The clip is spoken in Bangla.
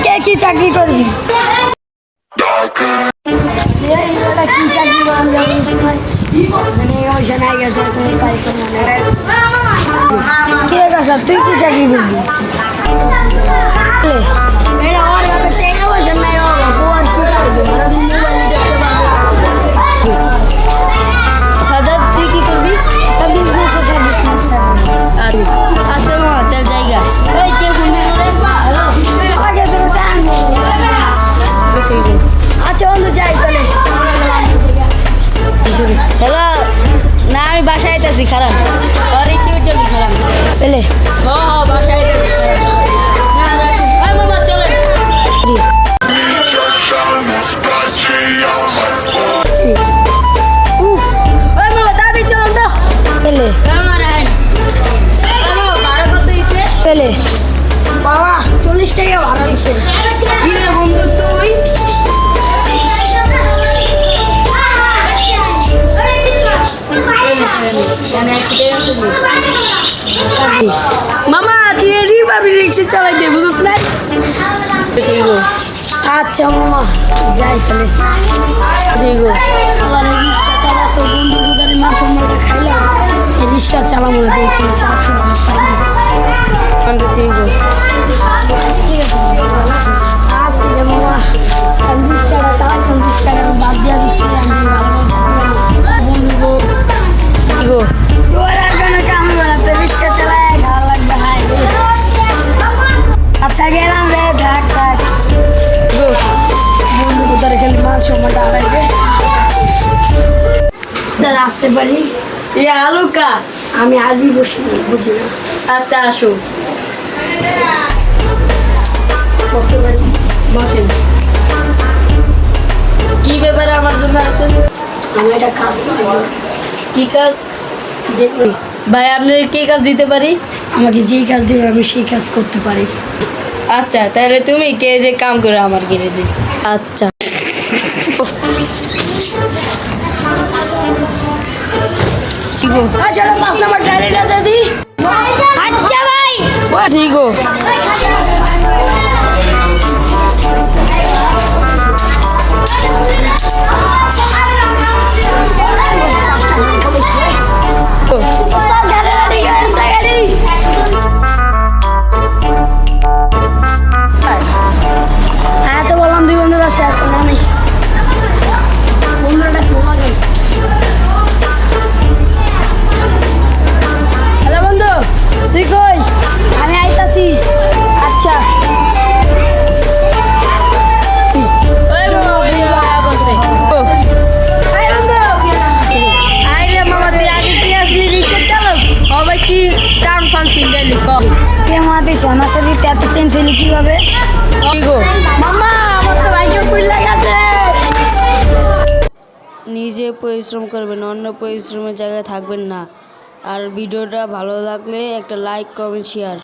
কে কি চাকরি করবি? তুই কি চাকরি করবি? সাজাদ তুই কি করবি? আসতে তার জায়গা কে ফোন আচ্ছা বন্ধু যাই তাহলে। হ্যালো না আমি বাসায় আইতেছি খারাপ সরি কিউটল খারাপ পেলে বাসায় আইতেছি মামা চলো উফ ওই মামা দাদি চলো তো পেলে মামা রাহেন মামা 12 কত হইছে পেলে বাবা 40 টাকা ভাড়া হয়েছে। কি রে বন্ধু তুই মামা তুই রিভাবি রিক্সা চালাইতে বুঝছ না? আচ্ছা মামা যাই তাহলে। আবার রিক্সা চালা তো বন্ধু বুধারে মাছ আমরা খাইলাম এই রিক্সা চালাবো না দেখি চাচ্ছি ঠিক আছে আসি রে মামা রিক্সাটা চালাইতাম রিক্সাটা আমি বাদ দিয়া দিচ্ছি আমি বন্ধু তোর আর কোনো কাম না তো রিক্সা চালায় ভালো লাগবে হাই আচ্ছা গেলাম রে থাক থাক বন্ধু কোথায় খালি মান সম্মানটা হারাইবে। স্যার আসতে পারি? আলুকা আমি আরবি বুঝি না। আচ্ছা আসো বসতে পারি? বসেন কি ব্যাপারে আমার জন্য আছেন? আমি একটা কাজ করবো। কি কাজ? যে ভাই আপনার কি কাজ দিতে পারি? আমাকে যেই কাজ দেবে আমি সেই কাজ করতে পারি। আচ্ছা তাহলে তুমি কে যে কাম করে আমার গ্যারেজে? আচ্ছা কি গো আচ্ছা 5 নম্বর ডায়েরিটা দে দি। আচ্ছা ভাই ঠিক গো তো বললাম দুই বন্ধুরা শেষ না নেই বন্ধুরা ফোন লাগে। হ্যালো বন্ধু তুই কই? আমি আইতাছি। আচ্ছা ওই মামা ওই বসে ও আই রে মামা তুই আগে কি আসলি রিক্সা চালক হবে কি টার্ম ফাংশন ডেলি ক কে মাতে আমার সাথে এত চেঞ্জ হইলি কিভাবে? কি গো মামা আমার তো ভাইকে কুইলা গেছে। নিজে পরিশ্রম করবেন অন্য পরিশ্রমের জায়গায় থাকবেন না আর ভিডিওটা ভালো লাগলে একটা লাইক কমেন্ট শেয়ার